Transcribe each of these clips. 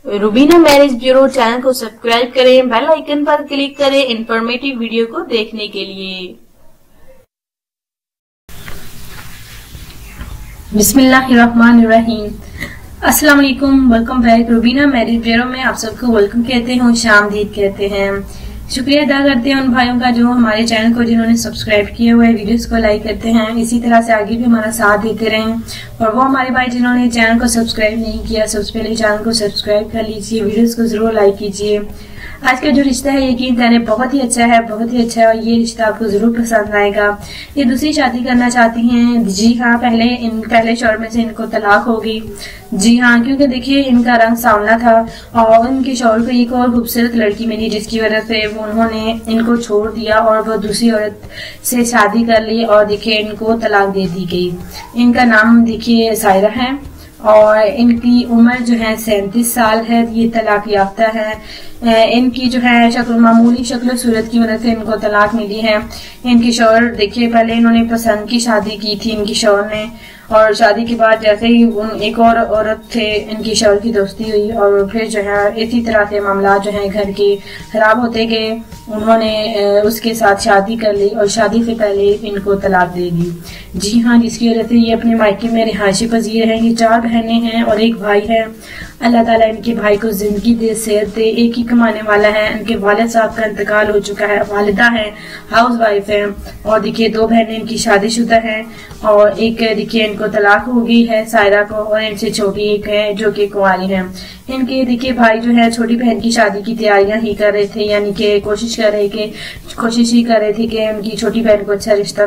Rubina marriage bureau channel को subscribe करें, bell icon पर क्लिक करें इंफॉर्मेटिव वीडियो को देखने के लिए। बिस्मिल्लाहिर्रहमानिर्रहीम। अस्सलाम वालेकुम, welcome back. Rubina marriage bureau में आप सबको वेलकम कहते हैं, खुशामदीद कहते हैं। शुक्रिया अदा करते हैं उन भाइयों का जो हमारे चैनल को जिन्होंने सब्सक्राइब किए हुए, वीडियोस को लाइक करते हैं। इसी तरह से आगे भी हमारा साथ देते रहें। और वो हमारे भाई जिन्होंने चैनल को सब्सक्राइब नहीं किया, सबसे पहले चैनल को सब्सक्राइब कर लीजिए, वीडियोस को जरूर लाइक कीजिए। आज का जो रिश्ता है यकीन करें बहुत ही अच्छा है, बहुत ही अच्छा है और ये रिश्ता आपको जरूर पसंद आएगा। ये दूसरी शादी करना चाहती हैं। जी हाँ, पहले शौहर में से इनको तलाक हो गई। जी हाँ, क्योंकि देखिए इनका रंग सांवला था और इनके शौहर को एक और खूबसूरत लड़की मिली, जिसकी वजह से उन्होंने इनको छोड़ दिया और वो दूसरी औरत से शादी कर ली और देखिए इनको तलाक दे दी गई। इनका नाम देखिए सायरा है और इनकी उम्र जो है 37 साल है। ये तलाक याफ्ता है। इनकी जो है मामूली शक्ल सूरत की वजह से इनको तलाक मिली है। इनके शौहर देखिए पहले इन्होंने पसंद की शादी की थी इनकी शौहर ने, और शादी के बाद जैसे ही एक और औरत थे इनकी शौहर की दोस्ती हुई और फिर जो है इसी तरह से मामला जो है घर के खराब होते गए। उन्होंने उसके साथ शादी कर ली और शादी से पहले इनको तलाक दे दी। जी हाँ, जिसकी वजह से ये अपने मायके में रिहायशी पजीर है। ये 4 बहनें हैं और एक भाई है। अल्लाह ताला इनके भाई को जिंदगी दे, सेहत दे। एक ही कमाने वाला है। इनके वालिद साहब का इंतकाल हो चुका है। वालिदा है, हाउस वाइफ है और देखिए 2 बहनें इनकी शादीशुदा है और एक देखिए इनको तलाक हो गई है सायरा को, और इनसे छोटी एक है जो कि कुंवारी है। इनके देखिए भाई जो है छोटी बहन की शादी की तैयारियां ही कर रहे थे, यानी कि कोशिश ही कर रहे थे कि उनकी छोटी बहन को अच्छा रिश्ता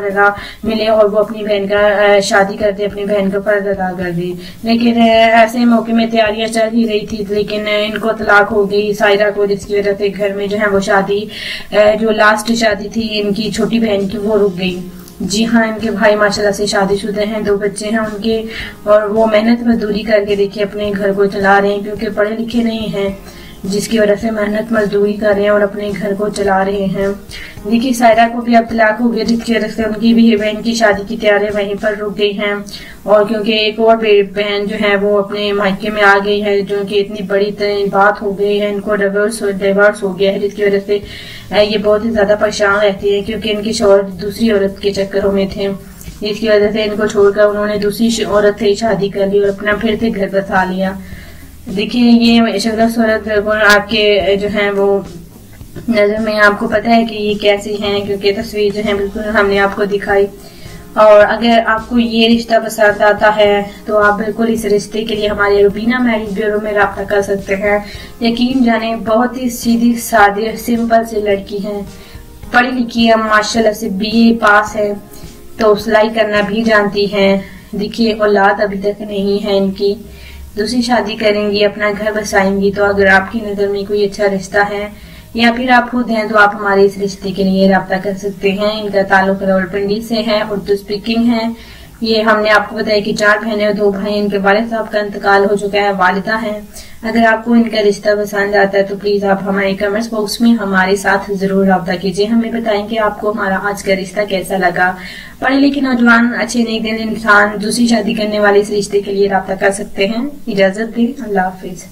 मिले और वो अपनी बहन का शादी कर दे, अपनी बहन का फर्ज अदा कर दे। लेकिन ऐसे मौके में तैयारियां चल ही रही थी, लेकिन इनको तलाक हो गई सायरा को, जिसकी वजह से घर में जो है वो शादी जो लास्ट शादी थी इनकी छोटी बहन की वो रुक गई। जी हाँ, इनके भाई माशाल्लाह से शादीशुदा हैं, 2 बच्चे हैं उनके और वो मेहनत मजदूरी करके देखिए अपने घर को चला रहे हैं, क्योंकि पढ़े लिखे नहीं हैं, जिसकी वजह से मेहनत मजदूरी कर रहे हैं और अपने घर को चला रहे हैं। देखिए सायरा को भी अब तलाक हो गया, जिसकी वजह से उनकी भी बहन की शादी की तैयारियां वहीं पर रुक गई हैं। और क्योंकि एक और बहन जो है वो अपने मायके में आ गई है, जो कि इतनी बड़ी बात हो गई है, इनको डिवोर्स हो गया है, जिसकी वजह से ये बहुत ही ज्यादा परेशान रहती है, क्योंकि इनके शौहर दूसरी औरत के चक्करों में थे। इसकी वजह से इनको छोड़कर उन्होंने दूसरी औरत से शादी कर ली और अपना फिर से घर बसा लिया। देखिए ये शक्ल सूरत आपके जो है वो नजर में आपको पता है कि ये कैसी हैं, क्योंकि तस्वीर जो है बिल्कुल हमने आपको दिखाई। और अगर आपको ये रिश्ता पसंद आता है तो आप बिल्कुल इस रिश्ते के लिए हमारे रुबीना मैरिज ब्यूरो में राब्ता कर सकते हैं। यकीन जाने बहुत ही सीधी सादी सिंपल सी लड़की है, पढ़ी लिखी है माशाल्लाह से, BA पास है, तो सिलाई करना भी जानती है। देखिए औलाद अभी तक नहीं है इनकी, दूसरी शादी करेंगी, अपना घर बसाएंगी। तो अगर आपकी नजर में कोई अच्छा रिश्ता है या फिर आप खुद हैं तो आप हमारे इस रिश्ते के लिए राब्ता कर सकते हैं। इनका ताल्लुक रावलपिंडी से है, उर्दू स्पीकिंग है। ये हमने आपको बताया कि 4 बहनें और 2 भाई। इनके वालिद साहब का इंतकाल हो चुका है, वालिदा है। अगर आपको इनका रिश्ता पसंद आता है तो प्लीज आप हमारे कमेंट्स बॉक्स में हमारे साथ जरूर राब्ता कीजिए। हमें बताएं कि आपको हमारा आज का रिश्ता कैसा लगा। पढ़े लिखे नौजवान अच्छे नेक दिल इंसान दूसरी शादी करने वाले इस रिश्ते के लिए राब्ता कर सकते हैं। इजाजत दें, अल्लाह हाफिज।